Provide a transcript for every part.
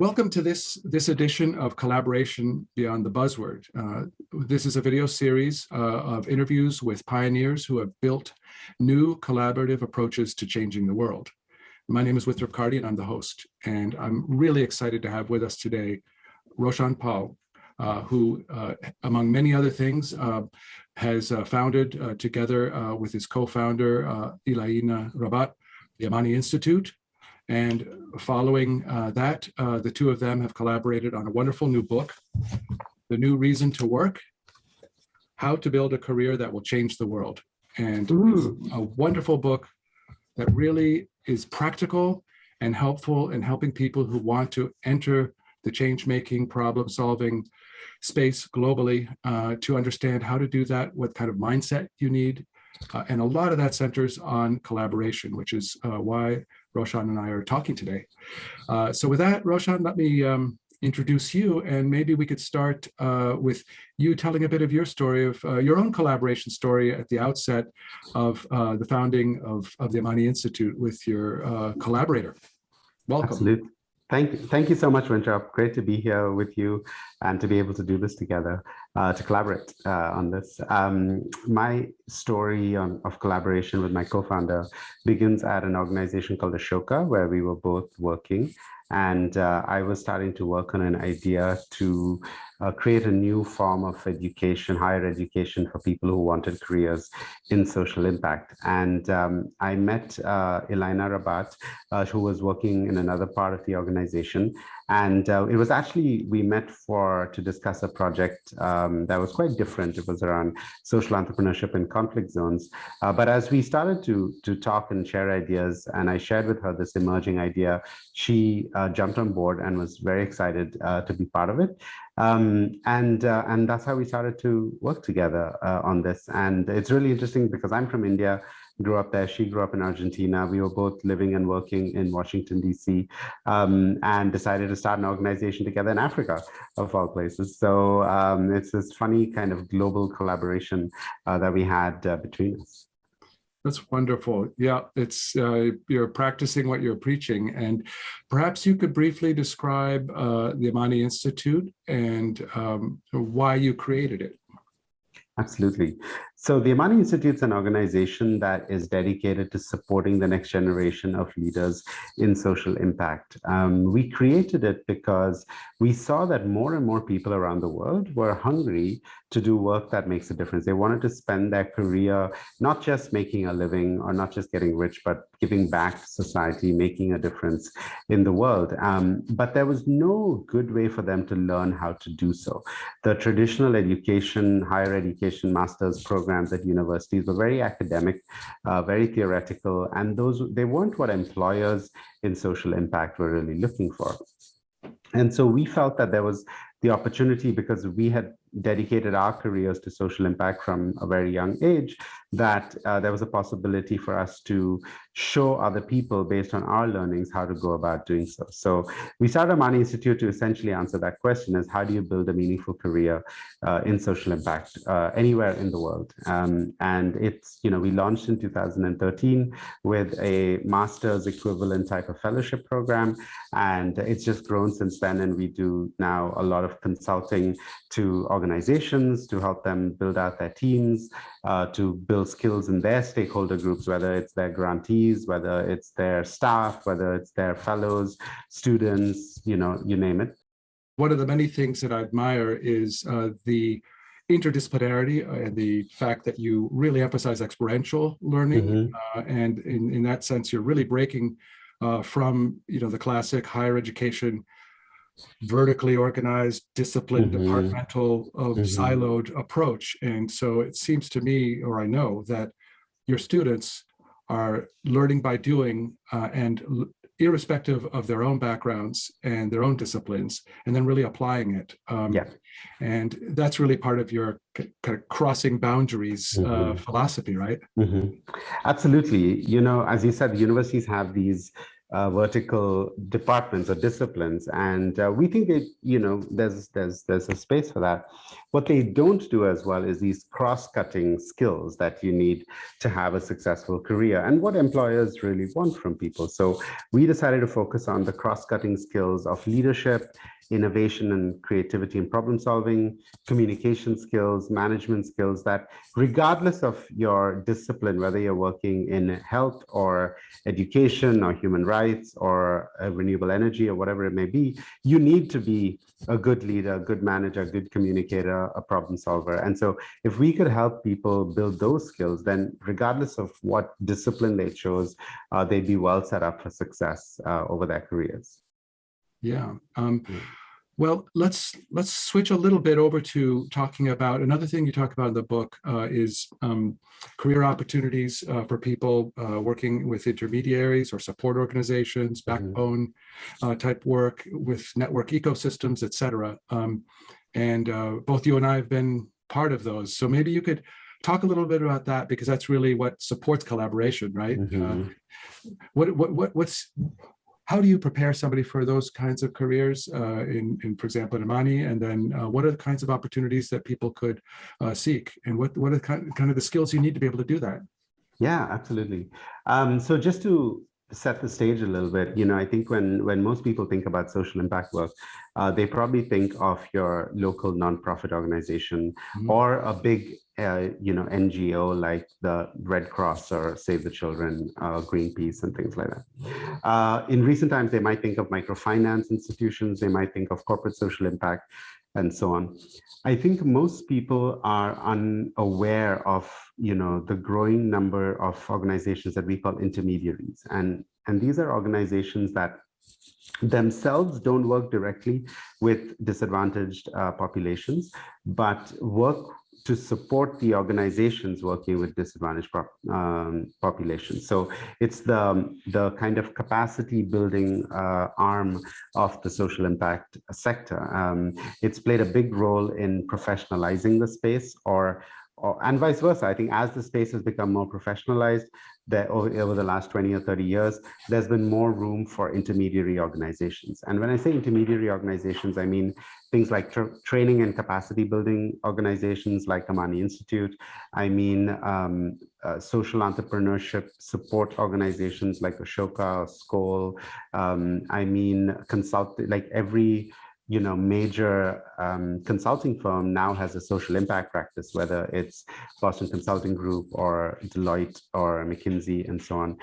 Welcome to this edition of Collaboration Beyond the Buzzword. This is a video series of interviews with pioneers who have built new collaborative approaches to changing the world. My name is Withrup Carty and I'm the host. And I'm really excited to have with us today Roshan Paul, who, among many other things, has founded together with his co-founder, Ilaina Rabbat, the Amani Institute. And following that, the two of them have collaborated on a wonderful new book, The New Reason to Work, How to Build a Career That Will Change the World. And it's a wonderful book that really is practical and helpful in helping people who want to enter the change-making, problem-solving space globally to understand how to do that, what kind of mindset you need. And a lot of that centers on collaboration, which is why Roshan and I are talking today. So with that, Roshan, let me introduce you, and maybe we could start with you telling a bit of your story, of your own collaboration story at the outset of the founding of the Amani Institute with your collaborator. Welcome. Absolutely. Thank you so much, Winthrop. Great to be here with you and to be able to do this together, to collaborate on this. My story of collaboration with my co-founder begins at an organization called Ashoka, where we were both working. And I was starting to work on an idea to create a new form of education, higher education for people who wanted careers in social impact. And I met Ilaina Rabbat, who was working in another part of the organization. And it was actually, we met to discuss a project that was quite different. It was around social entrepreneurship in conflict zones. But as we started to talk and share ideas, and I shared with her this emerging idea, she jumped on board and was very excited to be part of it. And that's how we started to work together on this. And it's really interesting because I'm from India, grew up there. She grew up in Argentina. We were both living and working in Washington, D.C., and decided to start an organization together in Africa, of all places. So it's this funny kind of global collaboration that we had between us. That's wonderful. Yeah, it's you're practicing what you're preaching. And perhaps you could briefly describe the Amani Institute and why you created it. Absolutely. So the Amani Institute is an organization that is dedicated to supporting the next generation of leaders in social impact. We created it because we saw that more and more people around the world were hungry to do work that makes a difference. They wanted to spend their career not just making a living or not just getting rich, but giving back to society, making a difference in the world. But there was no good way for them to learn how to do so. The traditional education, higher education, master's programs at universities were very academic, very theoretical, and they weren't what employers in social impact were really looking for. And so we felt that there was the opportunity, because we had dedicated our careers to social impact from a very young age, that there was a possibility for us to show other people based on our learnings how to go about doing so. So we started Amani Institute to essentially answer that question: is how do you build a meaningful career in social impact anywhere in the world? And it's, we launched in 2013 with a master's equivalent type of fellowship program, and it's just grown since then. And we do now a lot of consulting to organizations to help them build out their teams, to build skills in their stakeholder groups, whether it's their grantees, whether it's their staff, whether it's their fellows, students, you name it. One of the many things that I admire is the interdisciplinarity and the fact that you really emphasize experiential learning. And in that sense, you're really breaking from the classic higher education vertically organized, disciplined, departmental, siloed approach. And so it seems to me, or I know, that your students are learning by doing, and irrespective of their own backgrounds and their own disciplines, and then really applying it. And that's really part of your kind of crossing boundaries philosophy, right? Absolutely. As you said, universities have these vertical departments or disciplines, and we think that there's a space for that. What they don't do as well is these cross-cutting skills that you need to have a successful career, and what employers really want from people. So we decided to focus on the cross-cutting skills of leadership, innovation and creativity and problem solving, communication skills, management skills, that regardless of your discipline, whether you're working in health or education or human rights or renewable energy or whatever it may be, you need to be a good leader, a good manager, a good communicator, a problem solver. And so if we could help people build those skills, then regardless of what discipline they chose, they'd be well set up for success over their careers. Yeah. Well, let's switch a little bit over to talking about another thing you talk about in the book is career opportunities for people working with intermediaries or support organizations, backbone type work with network ecosystems, et cetera. And both you and I have been part of those. So maybe you could talk a little bit about that, because that's really what supports collaboration, right? How do you prepare somebody for those kinds of careers in, for example, in Amani? And then what are the kinds of opportunities that people could seek? And what are kind of the skills you need to be able to do that? Yeah, absolutely. So just to set the stage a little bit, I think when most people think about social impact work, they probably think of your local nonprofit organization or a big NGO like the Red Cross or Save the Children, Greenpeace, and things like that. In recent times, they might think of microfinance institutions, they might think of corporate social impact, and so on. I think most people are unaware of the growing number of organizations that we call intermediaries, and these are organizations that themselves don't work directly with disadvantaged populations, but work to support the organizations working with disadvantaged populations. So it's the kind of capacity building arm of the social impact sector. It's played a big role in professionalizing the space, and vice versa. I think as the space has become more professionalized, that over the last 20 or 30 years, there's been more room for intermediary organizations. And when I say intermediary organizations, I mean things like training and capacity building organizations like Amani Institute. I mean social entrepreneurship support organizations like Ashoka, Skoll. I mean like every major consulting firm now has a social impact practice, whether it's Boston Consulting Group or Deloitte or McKinsey and so on.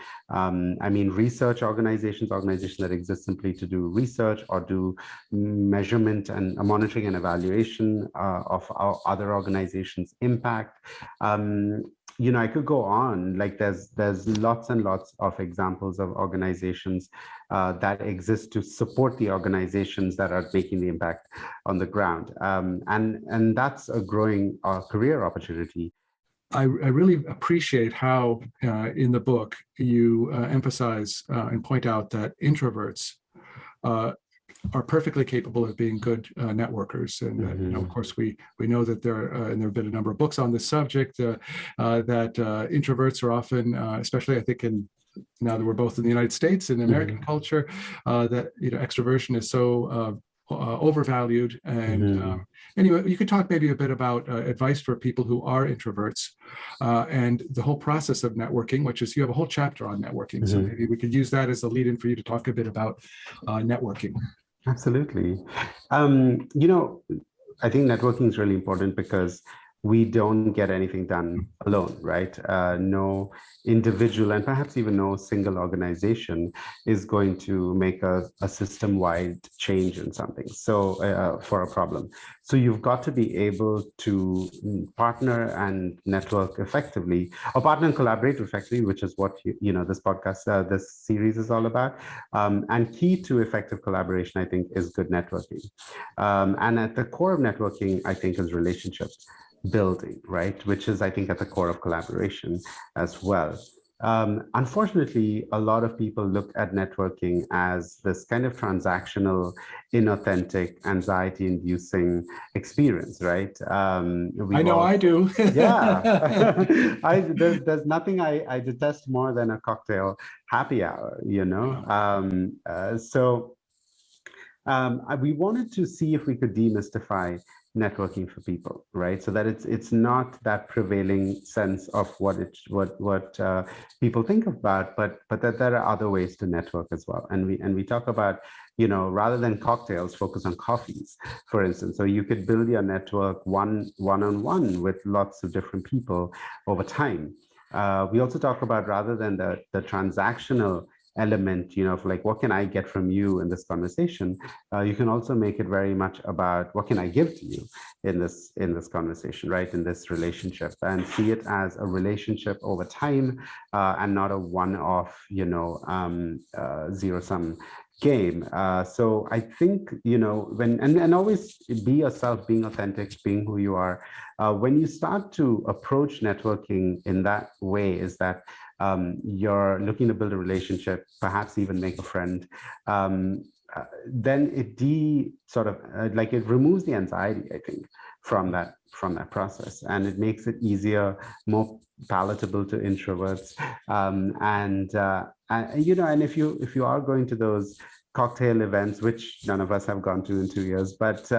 I mean, research organizations that exist simply to do research or do measurement and monitoring and evaluation of our other organizations' impact. I could go on. Like there's lots and lots of examples of organizations that exist to support the organizations that are making the impact on the ground, and that's a growing career opportunity. I really appreciate how in the book you emphasize and point out that introverts are perfectly capable of being good networkers, and of course we know that and there have been a number of books on this subject that introverts are often, especially I think now that we're both in the United States and American culture, that extroversion is so overvalued. And anyway, you could talk maybe a bit about advice for people who are introverts and the whole process of networking, which is you have a whole chapter on networking. So maybe we could use that as a lead-in for you to talk a bit about networking. Absolutely. I think networking is really important because we don't get anything done alone, right? No individual and perhaps even no single organization is going to make a system-wide change in something. So for a problem. So you've got to be able to partner and network effectively, or partner and collaborate effectively, which is what this podcast, this series is all about. And key to effective collaboration, I think, is good networking. And at the core of networking, I think, is relationships building, right? Which is, I think, at the core of collaboration as well. Unfortunately, a lot of people look at networking as this kind of transactional, inauthentic, anxiety-inducing experience, right? I know I do. Yeah, there's nothing I detest more than a cocktail happy hour, you know. We wanted to see if we could demystify networking for people, right? So that it's not that prevailing sense of what people think about, but that there are other ways to network as well. And we talk about, you know, rather than cocktails, focus on coffees, for instance. So you could build your network one-on-one with lots of different people over time. We also talk about, rather than the transactional element, you know, of like, what can I get from you in this conversation? You can also make it very much about what can I give to you in this conversation, right? In this relationship, and see it as a relationship over time, and not a one-off, you know, zero-sum game. So I think, you know, when and always be yourself, being authentic, being who you are. When you start to approach networking in that way, is that you're looking to build a relationship, perhaps even make a friend, then it it removes the anxiety, I think, from that process, and it makes it easier, more palatable to introverts, and you know, and if you are going to those cocktail events, which none of us have gone to in 2 years, but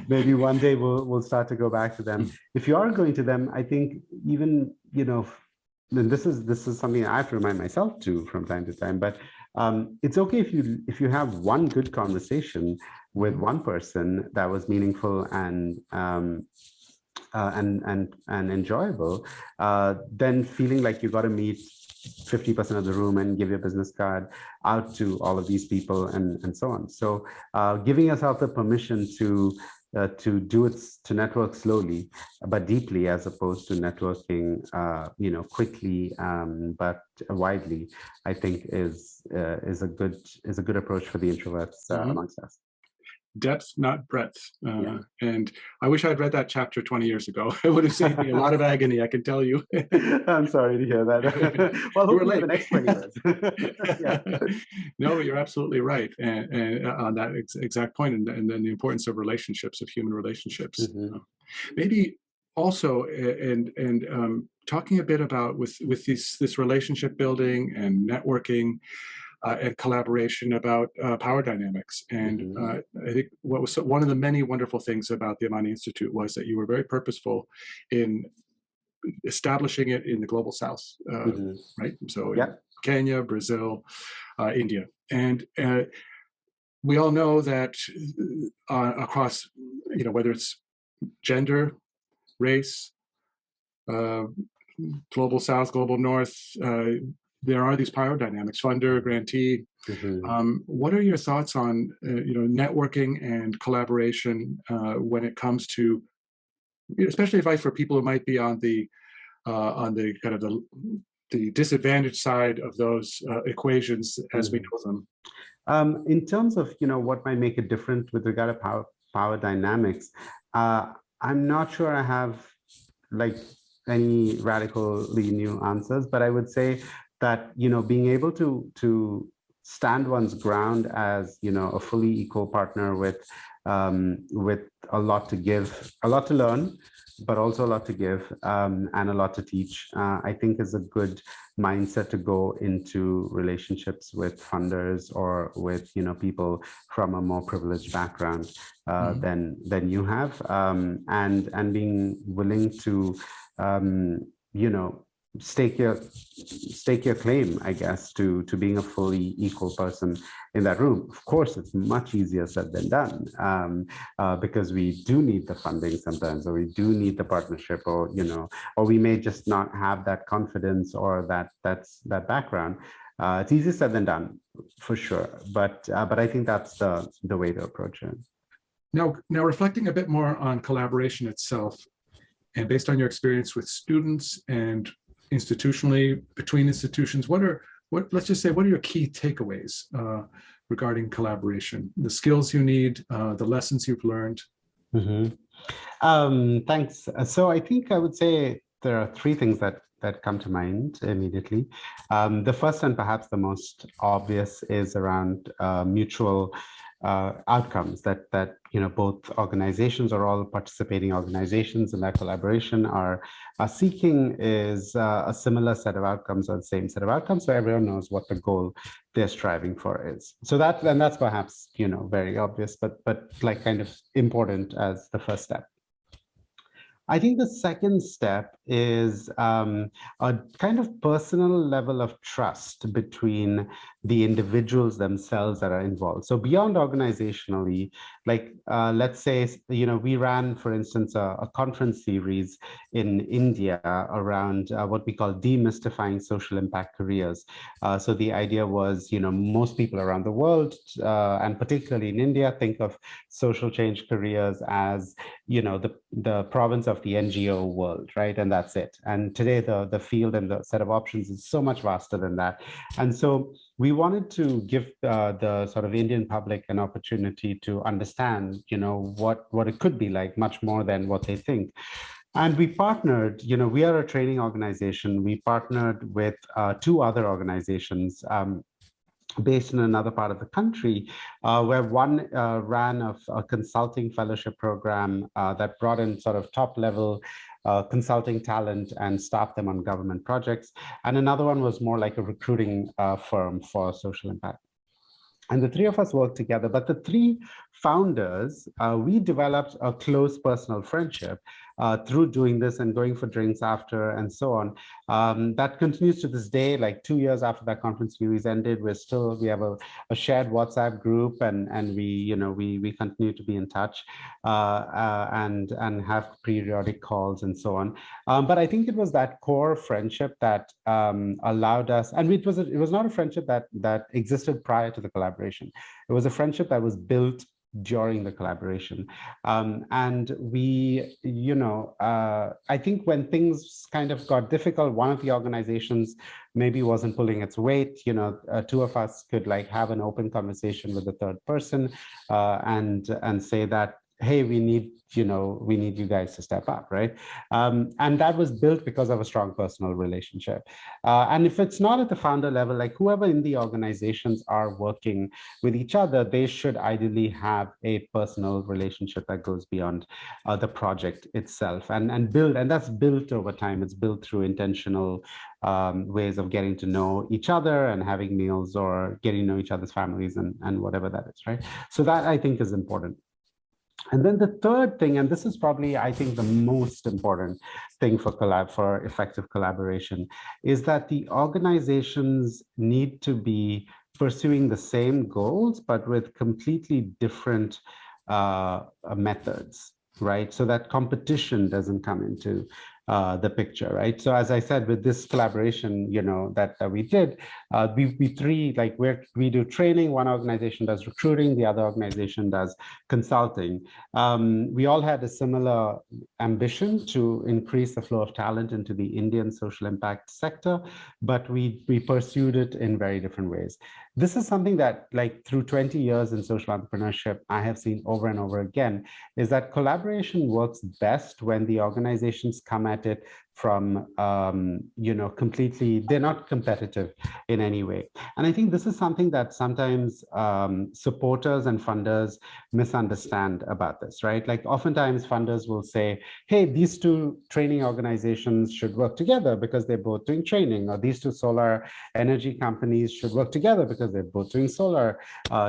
maybe one day we'll start to go back to them. If you are going to them, I think, even, you know, and this is something I have to remind myself too from time to time, but it's okay if you have one good conversation with one person that was meaningful and enjoyable, then feeling like you got to meet 50% of the room and give your business card out to all of these people, and so on. So giving yourself the permission to network slowly but deeply, as opposed to networking, you know, quickly but widely, I think is a good approach for the introverts amongst us. Depth, not breadth. And I wish I'd read that chapter 20 years ago. It would have saved me a lot of agony, I can tell you. I'm sorry to hear that. Well, hopefully the next 20 years. Yeah. No, you're absolutely right. And on that exact point, and then the importance of relationships, of human relationships. Maybe also, and talking a bit about with this relationship building and networking, and collaboration, about power dynamics. And I think what was one of the many wonderful things about the Amani Institute was that you were very purposeful in establishing it in the global South, right? So in Kenya, Brazil, India. And we all know that across, you know, whether it's gender, race, global South, global North, there are these power dynamics, funder, grantee. What are your thoughts on you know, networking and collaboration when it comes to, especially advice for people who might be on the kind of the disadvantaged side of those equations as we know them? In terms of, you know, what might make it different with regard to power dynamics, I'm not sure I have like any radically new answers, but I would say that, you know, being able to stand one's ground as, you know, a fully equal partner with a lot to give, a lot to learn, but also a lot to give, and a lot to teach, I think is a good mindset to go into relationships with funders or with, you know, people from a more privileged background than you have, and being willing to, you know, stake your claim, I guess, to being a fully equal person in that room. Of course, it's much easier said than done, because we do need the funding sometimes, or we do need the partnership, or, you know, or we may just not have that confidence or that background. It's easier said than done, for sure. But I think that's the way to approach it. Now reflecting a bit more on collaboration itself, and based on your experience with students and institutionally, between institutions, let's just say, what are your key takeaways regarding collaboration? The skills you need, the lessons you've learned? Thanks. So I think I would say there are three things that that come to mind immediately. The first and perhaps the most obvious is around mutual outcomes that both organizations or all participating organizations in that collaboration are seeking is a similar set of outcomes or the same set of outcomes, so everyone knows what the goal they're striving for is. So that's perhaps very obvious, but like kind of important as the first step. I think the second step is a kind of personal level of trust between the individuals themselves that are involved. So beyond organizationally, like let's say, we ran, for instance, a conference series in India around what we call demystifying social impact careers. So the idea was, most people around the world, and particularly in India, think of social change careers as, the province of the NGO world, right? And that's it. And today, the field and the set of options is so much vaster than that. And so we wanted to give the sort of Indian public an opportunity to understand, what it could be like, much more than what they think. And we partnered, we are a training organization. We partnered with two other organizations based in another part of the country, where one ran a consulting fellowship program that brought in sort of top-level consulting talent and staffed them on government projects. And another one was more like a recruiting firm for social impact. And the three of us worked together, but the three founders, we developed a close personal friendship through doing this and going for drinks after and so on. That continues to this day, like 2 years after that conference series ended, we have a shared WhatsApp group, and we continue to be in touch and have periodic calls and so on. But I think it was that core friendship that allowed us, and it was not a friendship that existed prior to the collaboration. It was a friendship that was built during the collaboration. And we, I think when things kind of got difficult, one of the organizations maybe wasn't pulling its weight, two of us could like have an open conversation with the third person and say that, hey, we need you guys to step up, right? And that was built because of a strong personal relationship. And if it's not at the founder level, like whoever in the organizations are working with each other, they should ideally have a personal relationship that goes beyond the project itself and that's built over time. It's built through intentional ways of getting to know each other and having meals or getting to know each other's families and whatever that is, right? So that I think is important. And then the third thing, and this is probably, I think, the most important thing for effective collaboration, is that the organizations need to be pursuing the same goals, but with completely different methods, right? So that competition doesn't come into the picture, right? So as I said, with this collaboration, that we did, we do training. One organization does recruiting, the other organization does consulting. We all had a similar ambition to increase the flow of talent into the Indian social impact sector, but we pursued it in very different ways. This is something that, like, through 20 years in social entrepreneurship, I have seen over and over again, is that collaboration works best when the organizations come at it from, completely, they're not competitive in any way. And I think this is something that sometimes supporters and funders misunderstand about this, right? Like oftentimes funders will say, hey, these two training organizations should work together because they're both doing training, or these two solar energy companies should work together because they're both doing solar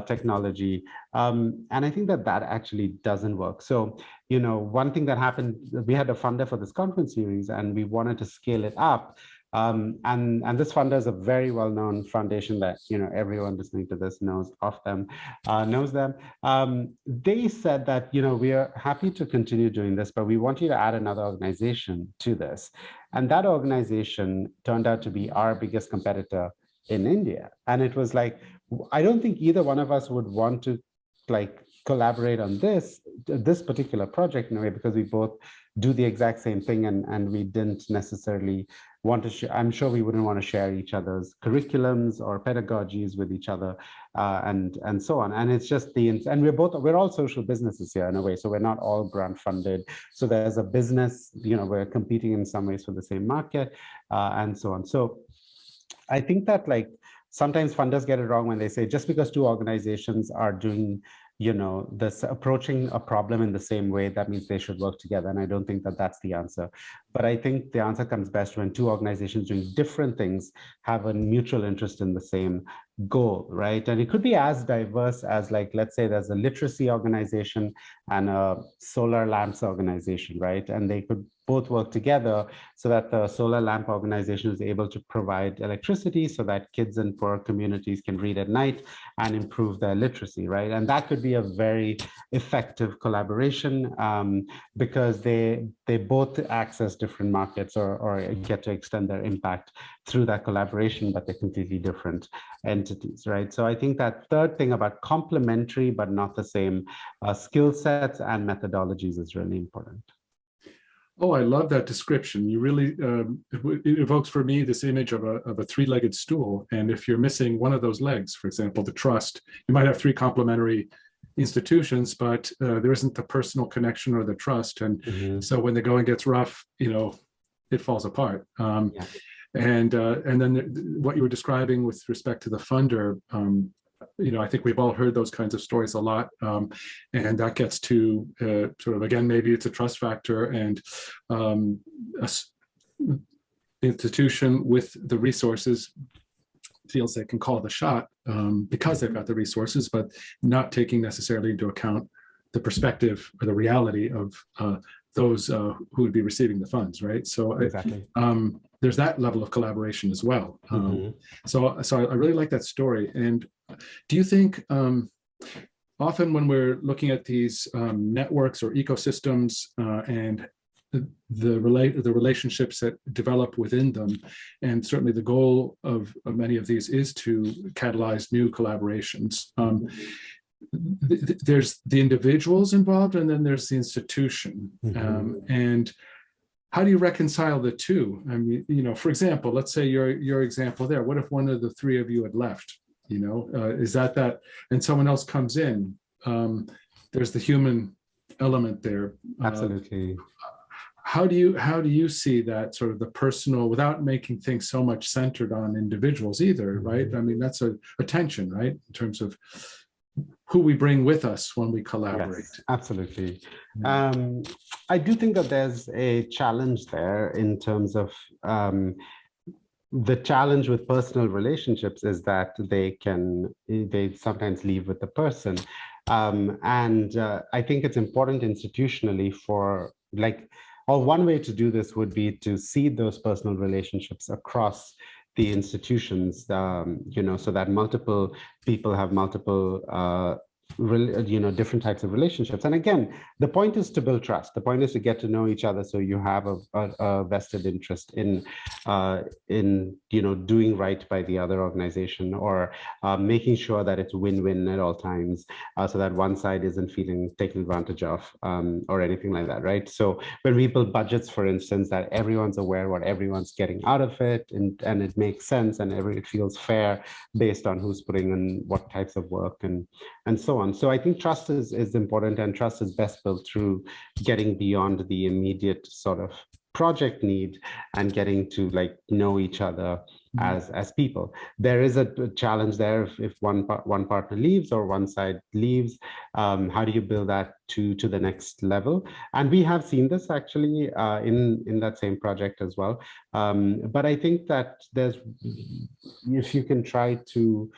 technology. And I think that actually doesn't work. So, one thing that happened, we had a funder for this conference series and we wanted to scale it up. And this funder is a very well-known foundation that, everyone listening to this knows of them, knows them. They said that, we are happy to continue doing this, but we want you to add another organization to this. And that organization turned out to be our biggest competitor in India. And it was like, I don't think either one of us would want to collaborate on this particular project in a way because we both do the exact same thing, and we didn't necessarily want to share. I'm sure we wouldn't want to share each other's curriculums or pedagogies with each other, and so on. And it's just and we're all social businesses here in a way, so we're not all grant funded. So there's a business, we're competing in some ways for the same market, and so on. So I think that sometimes funders get it wrong when they say just because two organizations are doing this approaching a problem in the same way, that means they should work together. And I don't think that that's the answer. But I think the answer comes best when two organizations doing different things have a mutual interest in the same goal, right? And it could be as diverse as let's say there's a literacy organization and a solar lamps organization, right? And they could both work together so that the solar lamp organization is able to provide electricity so that kids in poor communities can read at night and improve their literacy, right? And that could be a very effective collaboration because they both access different markets or get to extend their impact through that collaboration, but they're completely different entities, right? So I think that third thing about complementary but not the same skill sets and methodologies is really important. Oh, I love that description. You really, it evokes for me this image of a three-legged stool. And if you're missing one of those legs, for example, the trust, you might have three complementary institutions, but there isn't the personal connection or the trust. And so when the going gets rough, it falls apart. Yeah. And then what you were describing with respect to the funder, I think we've all heard those kinds of stories a lot, and that gets to sort of, again, maybe it's a trust factor, and a institution with the resources feels they can call the shot because they've got the resources, but not taking necessarily into account the perspective or the reality of those who would be receiving the funds, right? So exactly. There's that level of collaboration as well. So I really like that story. And do you think often when we're looking at these networks or ecosystems and the relationships that develop within them, and certainly the goal of many of these is to catalyze new collaborations, there's the individuals involved and then there's the institution. And how do you reconcile the two? I mean, for example, let's say your example there, what if one of the three of you had left? Is that, and someone else comes in? There's the human element there. Absolutely. How do you see that sort of the personal, without making things so much centered on individuals either, right? I mean, that's a tension, right? In terms of who we bring with us when we collaborate. Yes, absolutely. I do think that there's a challenge there in terms of the challenge with personal relationships is that they sometimes leave with the person. And I think it's important institutionally one way to do this would be to seed those personal relationships across the institutions, so that multiple people have multiple different types of relationships. And again, the point is to build trust. The point is to get to know each other, so you have a vested interest in doing right by the other organization, or making sure that it's win-win at all times, so that one side isn't feeling taken advantage of, or anything like that, right? So when we build budgets, for instance, that everyone's aware what everyone's getting out of it, and it makes sense, and it feels fair based on who's putting in what types of work and so on. So I think trust is important, and trust is best built through getting beyond the immediate sort of project need and getting to know each other as people. There is a challenge there if one partner leaves or one side leaves. How do you build that to the next level? And we have seen this actually in that same project as well. But I think that if you can try to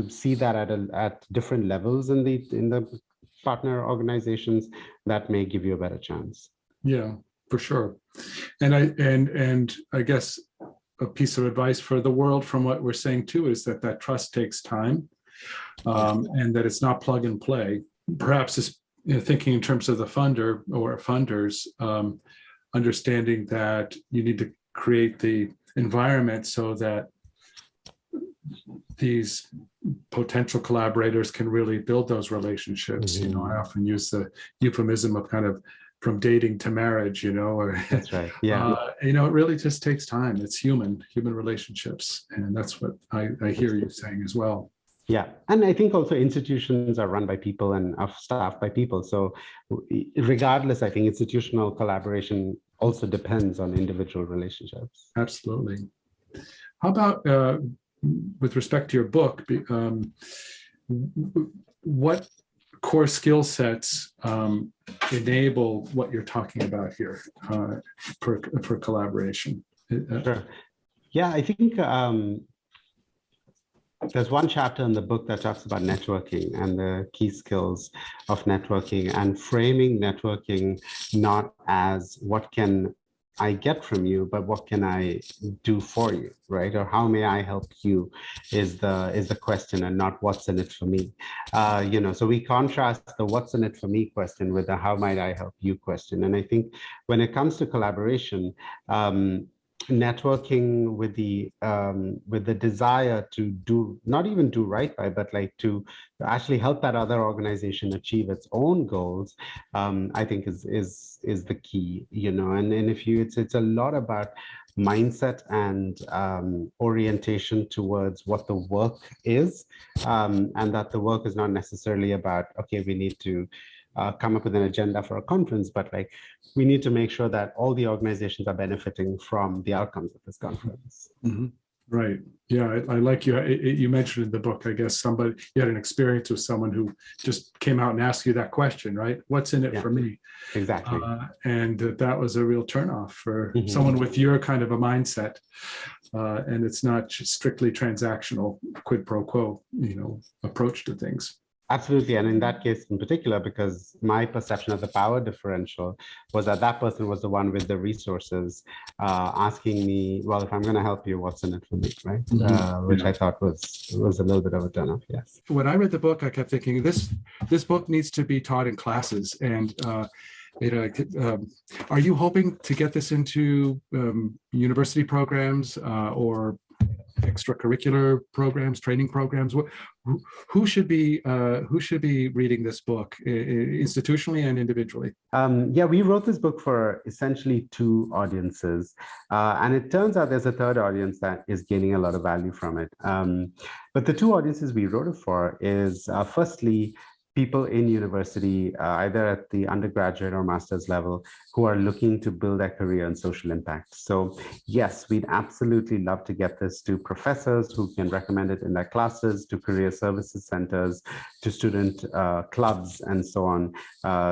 see that at different levels in the partner organizations, that may give you a better chance. Yeah, for sure. And I guess a piece of advice for the world from what we're saying too is that trust takes time, and that it's not plug and play. Perhaps just thinking in terms of the funder or funders, understanding that you need to create the environment so that these potential collaborators can really build those relationships. Mm-hmm. I often use the euphemism of kind of from dating to marriage, or That's right. Yeah. it really just takes time. It's human relationships. And that's what I hear you saying as well. Yeah. And I think also institutions are run by people and are staffed by people. So regardless, I think institutional collaboration also depends on individual relationships. Absolutely. How about with respect to your book, what core skill sets enable what you're talking about here for collaboration? Sure. Yeah, I think there's one chapter in the book that talks about networking and the key skills of networking, and framing networking not as what can I get from you, but what can I do for you, right? Or how may I help you is the question, and not what's in it for me. So we contrast the what's in it for me question with the how might I help you question. And I think when it comes to collaboration, networking with the desire to do, not even do right by, but like to actually help that other organization achieve its own goals, I think is the key, and if you, it's a lot about mindset and orientation towards what the work is, and that the work is not necessarily about, okay, we need to come up with an agenda for a conference, but like we need to make sure that all the organizations are benefiting from the outcomes of this conference. Mm-hmm. Right. Yeah, I like you mentioned in the book, I guess you had an experience with someone who just came out and asked you that question, right? What's in it for me? Exactly. And that was a real turnoff for Mm-hmm. someone with your kind of a mindset. And it's not just strictly transactional, quid pro quo, approach to things. Absolutely. And in that case in particular, because my perception of the power differential was that person was the one with the resources, asking me, well, if I'm going to help you, what's in it for me, right? Mm-hmm. Which I thought was a little bit of a turnoff, yes. When I read the book, I kept thinking this book needs to be taught in classes. And are you hoping to get this into university programs or extracurricular programs, training programs? Who should be reading this book institutionally and individually? Yeah, we wrote this book for essentially two audiences, and it turns out there's a third audience that is gaining a lot of value from it. But the two audiences we wrote it for is firstly, people in university, either at the undergraduate or master's level, who are looking to build their career in social impact. So yes, we'd absolutely love to get this to professors who can recommend it in their classes, to career services centers, to student clubs, and so on.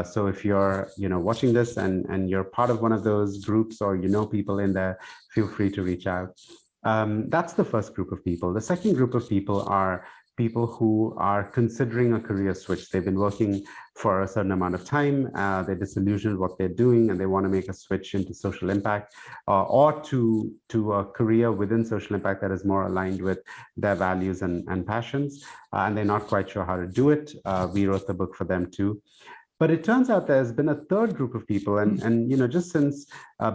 So if you're watching this and you're part of one of those groups, or people in there, feel free to reach out. That's the first group of people. The second group of people are people who are considering a career switch. They've been working for a certain amount of time, they're disillusioned with what they're doing, and they want to make a switch into social impact, or to a career within social impact that is more aligned with their values and passions, and they're not quite sure how to do it. We wrote the book for them too. But it turns out there's been a third group of people, and just since,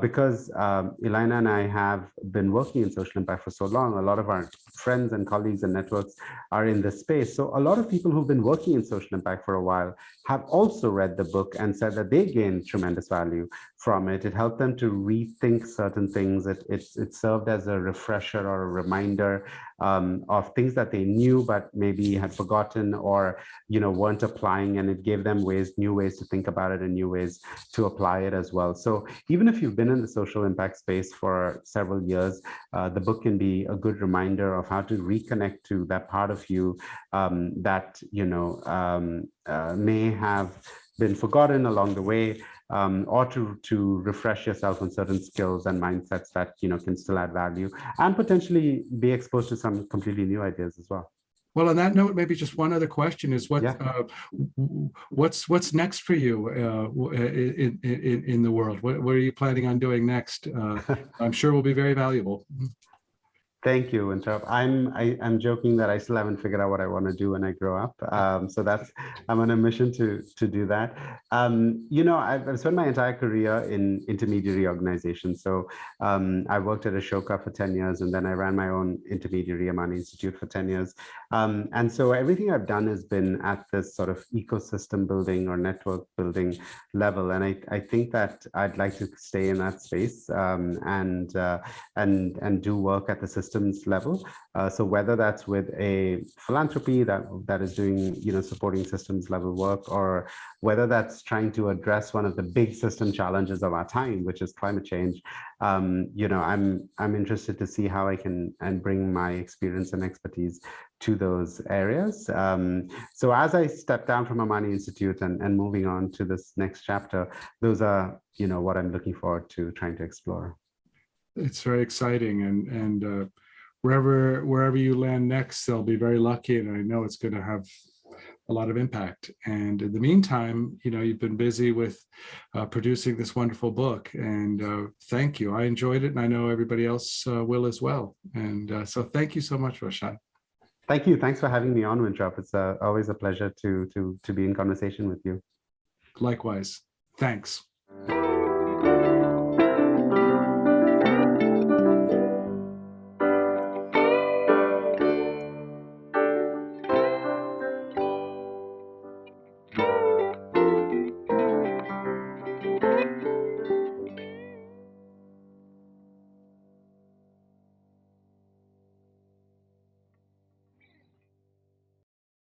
because Ilaina and I have been working in social impact for so long, a lot of our friends and colleagues and networks are in this space. So a lot of people who've been working in social impact for a while have also read the book and said that they gained tremendous value from it. It helped them to rethink certain things. It served as a refresher or a reminder of things that they knew but maybe had forgotten, or weren't applying, and it gave them new ways to think about it and new ways to apply it as well. So even if you've been in the social impact space for several years, the book can be a good reminder of how to reconnect to that part of you that may have been forgotten along the way, or to refresh yourself on certain skills and mindsets that can still add value, and potentially be exposed to some completely new ideas as well. Well, on that note, maybe just one other question is what's next for you in the world? What are you planning on doing next? I'm sure will be very valuable. Thank you, Winter. I'm joking that I still haven't figured out what I want to do when I grow up. So I'm on a mission to do that. I've spent my entire career in intermediary organizations. So I worked at Ashoka for 10 years, and then I ran my own intermediary, Amani Institute, for 10 years. And so everything I've done has been at this sort of ecosystem building or network building level. And I think that I'd like to stay in that space and do work at the systems level. So whether that's with a philanthropy that is doing, supporting systems level work, or whether that's trying to address one of the big system challenges of our time, which is climate change, I'm interested to see how I can bring my experience and expertise to those areas. So as I step down from Amani Institute and moving on to this next chapter, those are, what I'm looking forward to trying to explore. It's very exciting, and wherever you land next, they'll be very lucky, and I know it's going to have a lot of impact. And in the meantime, you've been busy with producing this wonderful book, and thank you. I enjoyed it, and I know everybody else will as well. And so thank you so much, Roshan. Thank you. Thanks for having me on, Winthrop. It's always a pleasure to be in conversation with you. Likewise. Thanks.